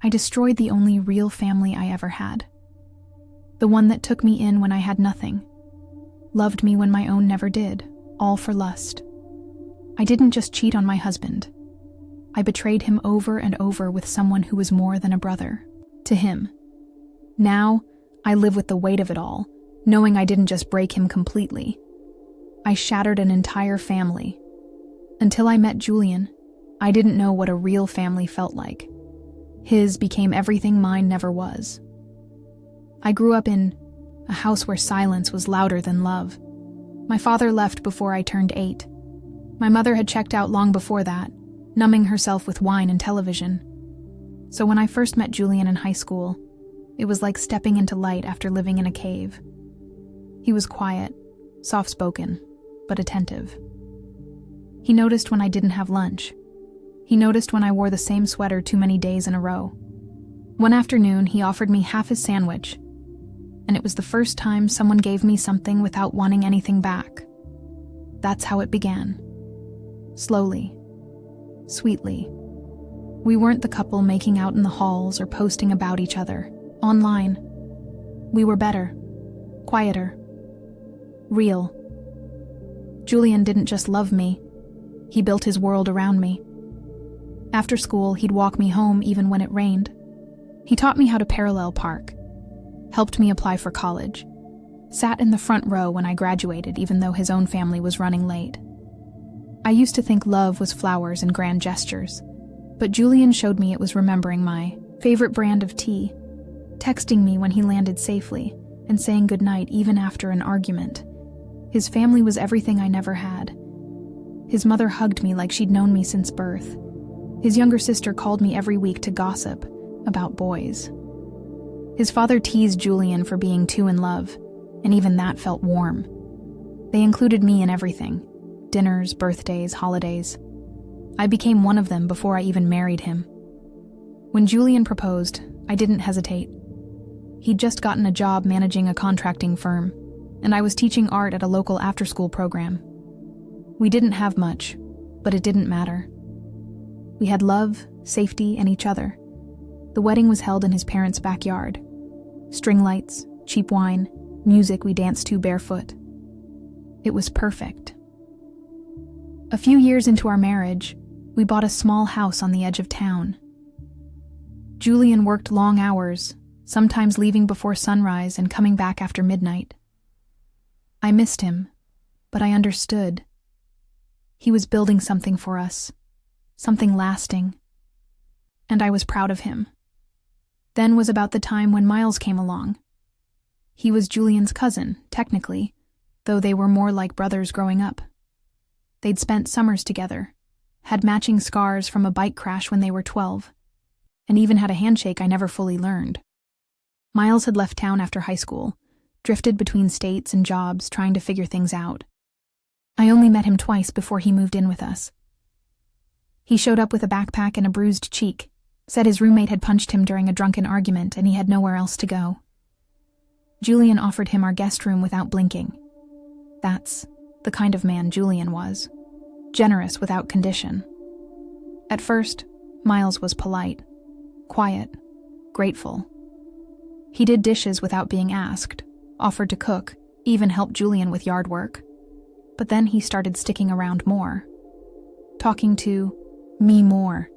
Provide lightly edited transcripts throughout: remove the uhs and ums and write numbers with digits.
I destroyed the only real family I ever had. The one that took me in when I had nothing, loved me when my own never did, all for lust. I didn't just cheat on my husband. I betrayed him over and over with someone who was more than a brother to him. Now, I live with the weight of it all, knowing I didn't just break him completely. I shattered an entire family. Until I met Julian, I didn't know what a real family felt like. His became everything mine never was. I grew up in a house where silence was louder than love. My father left before I turned 8. My mother had checked out long before that, numbing herself with wine and television. So when I first met Julian in high school, it was like stepping into light after living in a cave. He was quiet, soft-spoken, but attentive. He noticed when I didn't have lunch. He noticed when I wore the same sweater too many days in a row. One afternoon, he offered me half his sandwich, and it was the first time someone gave me something without wanting anything back. That's how it began. Slowly. Sweetly. We weren't the couple making out in the halls or posting about each other, online. We were better, quieter, real. Julian didn't just love me, he built his world around me. After school, he'd walk me home even when it rained. He taught me how to parallel park, helped me apply for college, sat in the front row when I graduated even though his own family was running late. I used to think love was flowers and grand gestures, but Julian showed me it was remembering my favorite brand of tea, texting me when he landed safely, and saying goodnight even after an argument. His family was everything I never had. His mother hugged me like she'd known me since birth. His younger sister called me every week to gossip about boys. His father teased Julian for being too in love, and even that felt warm. They included me in everything: dinners, birthdays, holidays. I became one of them before I even married him. When Julian proposed, I didn't hesitate. He'd just gotten a job managing a contracting firm, and I was teaching art at a local after-school program. We didn't have much, but it didn't matter. We had love, safety, and each other. The wedding was held in his parents' backyard. String lights, cheap wine, music we danced to barefoot. It was perfect. A few years into our marriage, we bought a small house on the edge of town. Julian worked long hours, sometimes leaving before sunrise and coming back after midnight. I missed him, but I understood. He was building something for us, something lasting, and I was proud of him. Then was about the time when Miles came along. He was Julian's cousin, technically, though they were more like brothers growing up. They'd spent summers together, had matching scars from a bike crash when they were 12, and even had a handshake I never fully learned. Miles had left town after high school, drifted between states and jobs trying to figure things out. I only met him twice before he moved in with us. He showed up with a backpack and a bruised cheek, said his roommate had punched him during a drunken argument and he had nowhere else to go. Julian offered him our guest room without blinking. That's the kind of man Julian was, generous without condition. At first, Miles was polite, quiet, grateful. He did dishes without being asked, offered to cook, even helped Julian with yard work. But then he started sticking around more, talking to me more.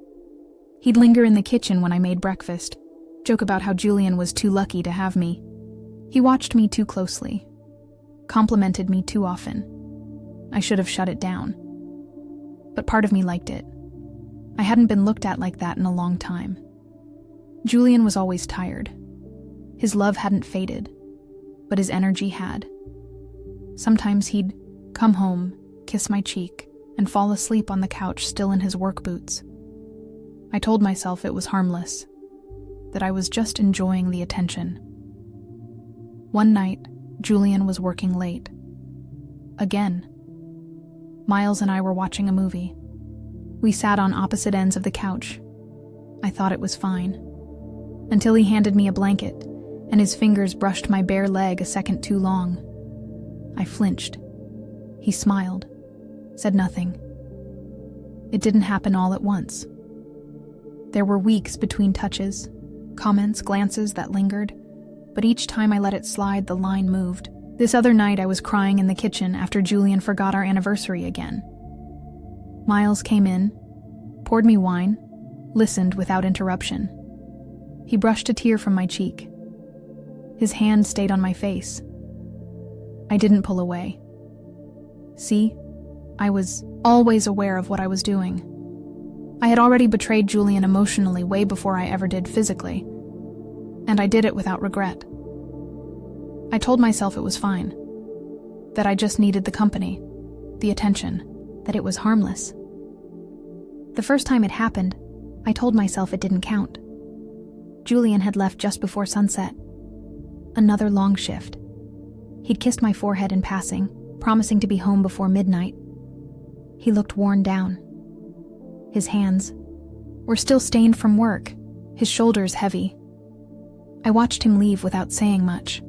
He'd linger in the kitchen when I made breakfast, joke about how Julian was too lucky to have me. He watched me too closely, complimented me too often. I should have shut it down. But part of me liked it. I hadn't been looked at like that in a long time. Julian was always tired. His love hadn't faded, but his energy had. Sometimes he'd come home, kiss my cheek, and fall asleep on the couch still in his work boots. I told myself it was harmless, that I was just enjoying the attention. One night, Julian was working late. Again. Miles and I were watching a movie. We sat on opposite ends of the couch. I thought it was fine, until he handed me a blanket, and his fingers brushed my bare leg a second too long. I flinched. He smiled, said nothing. It didn't happen all at once. There were weeks between touches, comments, glances that lingered, but each time I let it slide, the line moved. This other night, I was crying in the kitchen after Julian forgot our anniversary again. Miles came in, poured me wine, listened without interruption. He brushed a tear from my cheek. His hand stayed on my face. I didn't pull away. See, I was always aware of what I was doing. I had already betrayed Julian emotionally way before I ever did physically, and I did it without regret. I told myself it was fine, that I just needed the company, the attention, that it was harmless. The first time it happened, I told myself it didn't count. Julian had left just before sunset. Another long shift. He'd kissed my forehead in passing, promising to be home before midnight. He looked worn down. His hands were still stained from work, his shoulders heavy. I watched him leave without saying much.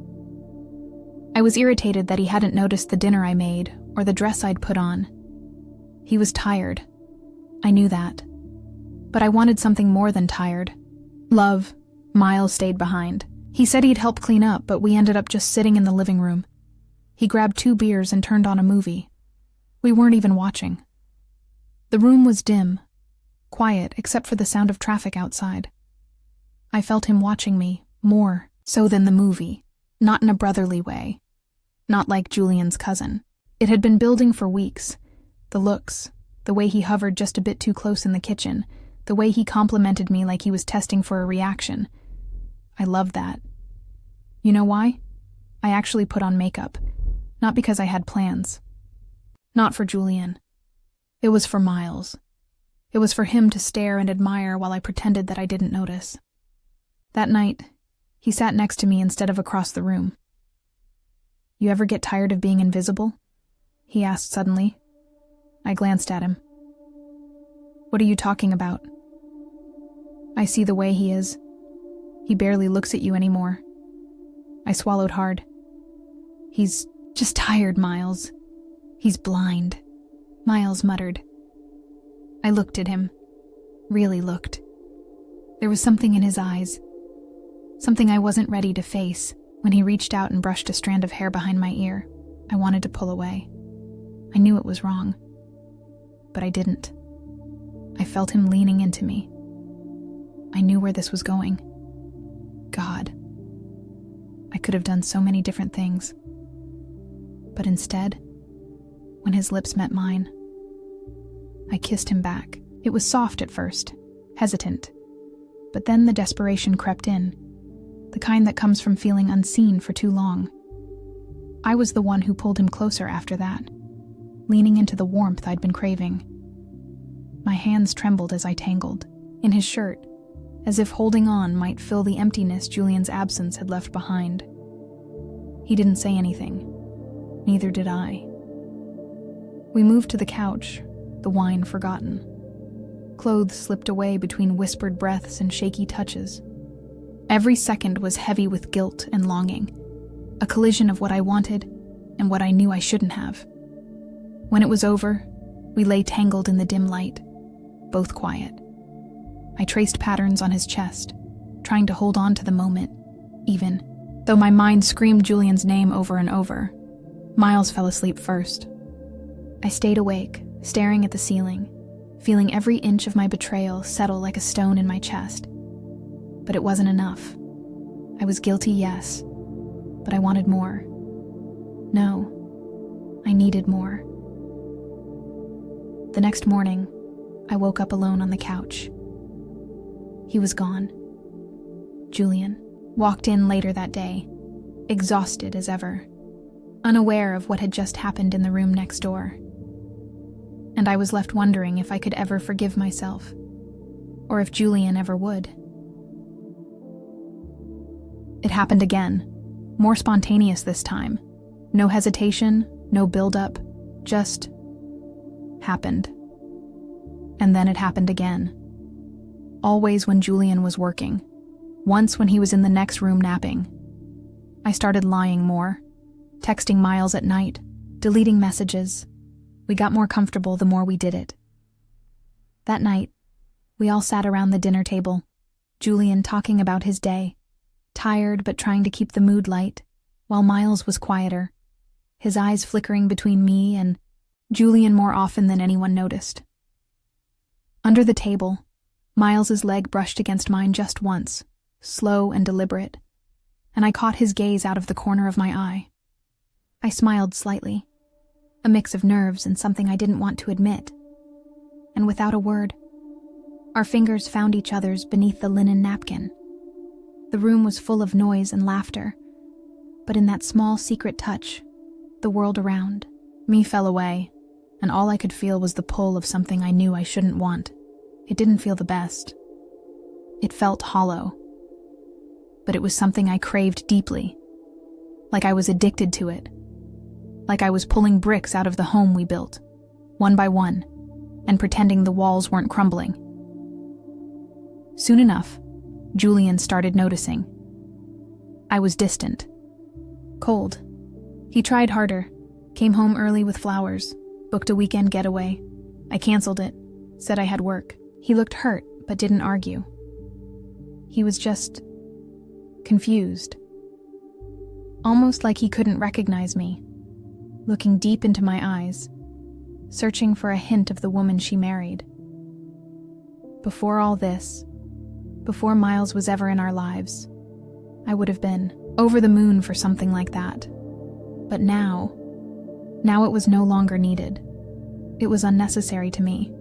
I was irritated that he hadn't noticed the dinner I made or the dress I'd put on. He was tired. I knew that. But I wanted something more than tired. Love. Miles stayed behind. He said he'd help clean up, but we ended up just sitting in the living room. He grabbed 2 beers and turned on a movie. We weren't even watching. The room was dim, quiet except for the sound of traffic outside. I felt him watching me, more so than the movie, not in a brotherly way. Not like Julian's cousin. It had been building for weeks. The looks, the way he hovered just a bit too close in the kitchen, the way he complimented me like he was testing for a reaction. I loved that. You know why? I actually put on makeup. Not because I had plans. Not for Julian. It was for Miles. It was for him to stare and admire while I pretended that I didn't notice. That night, he sat next to me instead of across the room. "You ever get tired of being invisible?" he asked suddenly. I glanced at him. "What are you talking about?" "I see the way he is. He barely looks at you anymore." I swallowed hard. "He's just tired, Miles. He's blind," Miles muttered. I looked at him. Really looked. There was something in his eyes. Something I wasn't ready to face. When he reached out and brushed a strand of hair behind my ear, I wanted to pull away. I knew it was wrong. But I didn't. I felt him leaning into me. I knew where this was going. God. I could have done so many different things. But instead, when his lips met mine, I kissed him back. It was soft at first, hesitant. But then the desperation crept in. The kind that comes from feeling unseen for too long. I was the one who pulled him closer after that, leaning into the warmth I'd been craving. My hands trembled as I tangled in his shirt, as if holding on might fill the emptiness Julian's absence had left behind. He didn't say anything. Neither did I. We moved to the couch, the wine forgotten. Clothes slipped away between whispered breaths and shaky touches. Every second was heavy with guilt and longing, a collision of what I wanted and what I knew I shouldn't have. When it was over, we lay tangled in the dim light, both quiet. I traced patterns on his chest, trying to hold on to the moment, even though my mind screamed Julian's name over and over. Miles fell asleep first. I stayed awake, staring at the ceiling, feeling every inch of my betrayal settle like a stone in my chest. But it wasn't enough. I was guilty, yes, but I wanted more. No, I needed more. The next morning, I woke up alone on the couch. He was gone. Julian walked in later that day, exhausted as ever, unaware of what had just happened in the room next door. And I was left wondering if I could ever forgive myself, or if Julian ever would. It happened again, more spontaneous this time. No hesitation, no build-up, just happened. And then it happened again. Always when Julian was working. Once when he was in the next room napping. I started lying more, texting Miles at night, deleting messages. We got more comfortable the more we did it. That night, we all sat around the dinner table, Julian talking about his day, tired but trying to keep the mood light, while Miles was quieter, his eyes flickering between me and Julian more often than anyone noticed. Under the table, Miles's leg brushed against mine just once, slow and deliberate, and I caught his gaze out of the corner of my eye. I smiled slightly, a mix of nerves and something I didn't want to admit, and without a word, our fingers found each other's beneath the linen napkin. The room was full of noise and laughter, but in that small secret touch, the world around me fell away, and all I could feel was the pull of something I knew I shouldn't want. It didn't feel the best. It felt hollow, but it was something I craved deeply, like I was addicted to it, like I was pulling bricks out of the home we built, one by one, and pretending the walls weren't crumbling. Soon enough, Julian started noticing. I was distant, cold. He tried harder, came home early with flowers, booked a weekend getaway. I canceled it, said I had work. He looked hurt, but didn't argue. He was just confused, almost like he couldn't recognize me, looking deep into my eyes, searching for a hint of the woman she married. Before all this, before Miles was ever in our lives, I would have been over the moon for something like that. But now it was no longer needed. It was unnecessary to me,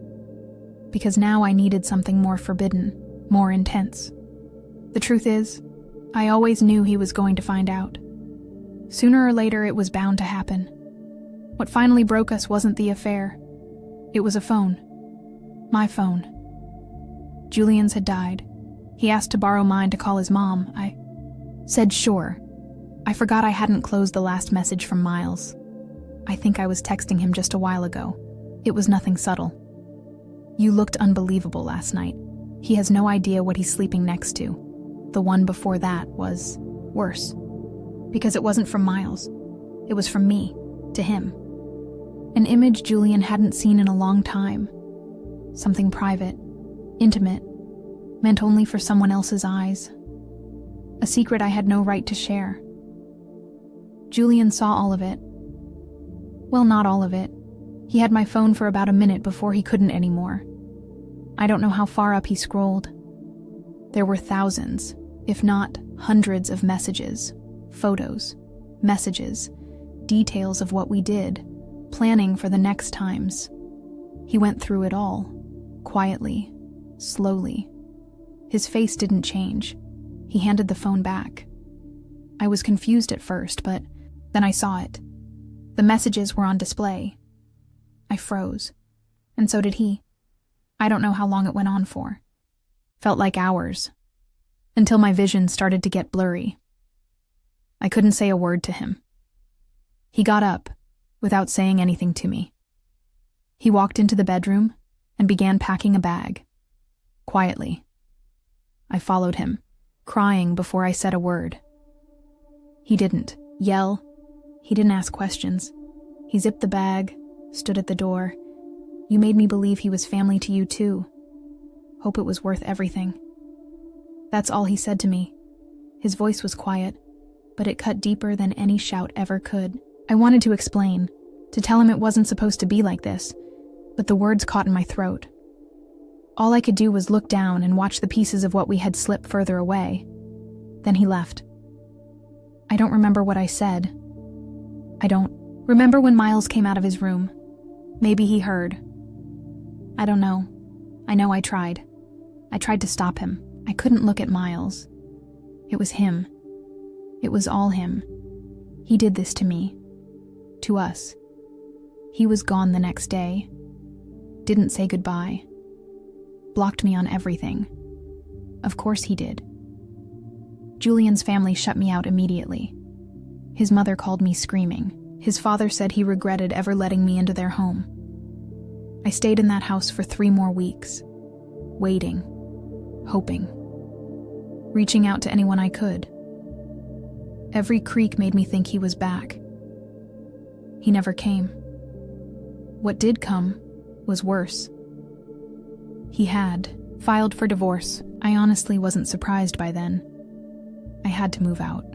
because now I needed something more forbidden, more intense. The truth is, I always knew he was going to find out. Sooner or later, it was bound to happen. What finally broke us wasn't the affair. It was a phone. My phone. Julian's had died. He asked to borrow mine to call his mom. I said sure. I forgot I hadn't closed the last message from Miles. I think I was texting him just a while ago. It was nothing subtle. You looked unbelievable last night. He has no idea what he's sleeping next to. The one before that was worse. Because it wasn't from Miles. It was from me, to him. An image Julian hadn't seen in a long time. Something private, intimate, meant only for someone else's eyes. A secret I had no right to share. Julian saw all of it. Well, not all of it. He had my phone for about a minute before he couldn't anymore. I don't know how far up he scrolled. There were thousands, if not hundreds of messages, photos, messages, details of what we did, planning for the next times. He went through it all, quietly, slowly. His face didn't change. He handed the phone back. I was confused at first, but then I saw it. The messages were on display. I froze, and so did he. I don't know how long it went on for. Felt like hours, until my vision started to get blurry. I couldn't say a word to him. He got up, without saying anything to me. He walked into the bedroom and began packing a bag, quietly. I followed him, crying before I said a word. He didn't yell. He didn't ask questions. He zipped the bag, stood at the door. You made me believe he was family to you too. Hope it was worth everything. That's all he said to me. His voice was quiet, but it cut deeper than any shout ever could. I wanted to explain, to tell him it wasn't supposed to be like this, but the words caught in my throat. All I could do was look down and watch the pieces of what we had slip further away. Then he left. I don't remember what I said. I don't remember when Miles came out of his room. Maybe he heard. I don't know. I know I tried. I tried to stop him. I couldn't look at Miles. It was him. It was all him. He did this to me. To us. He was gone the next day. Didn't say goodbye. Blocked me on everything. Of course he did. Julian's family shut me out immediately. His mother called me screaming. His father said he regretted ever letting me into their home. I stayed in that house for 3 more weeks, waiting, hoping, reaching out to anyone I could. Every creak made me think he was back. He never came. What did come was worse. He had filed for divorce I honestly wasn't surprised by then. I had to move out.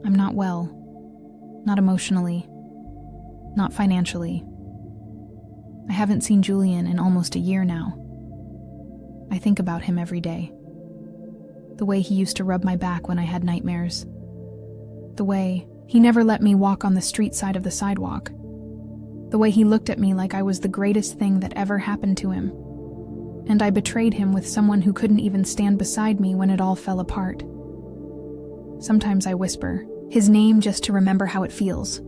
I'm not well. Not emotionally. Not financially. I haven't seen Julian in almost a year now. I think about him every day. The way he used to rub my back when I had nightmares. The way he never let me walk on the street side of the sidewalk. The way he looked at me like I was the greatest thing that ever happened to him. And I betrayed him with someone who couldn't even stand beside me when it all fell apart. Sometimes I whisper his name just to remember how it feels.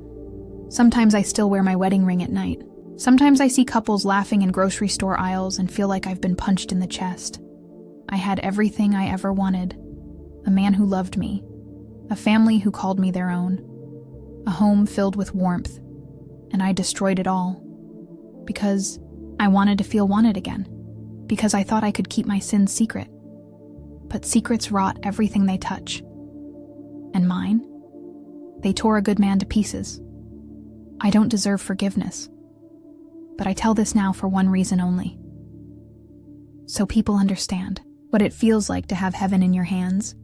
Sometimes I still wear my wedding ring at night. Sometimes I see couples laughing in grocery store aisles and feel like I've been punched in the chest. I had everything I ever wanted. A man who loved me. A family who called me their own. A home filled with warmth. And I destroyed it all. Because I wanted to feel wanted again. Because I thought I could keep my sins secret. But secrets rot everything they touch. And mine? They tore a good man to pieces. I don't deserve forgiveness. But I tell this now for one reason only. So people understand what it feels like to have heaven in your hands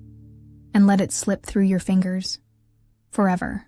and let it slip through your fingers forever.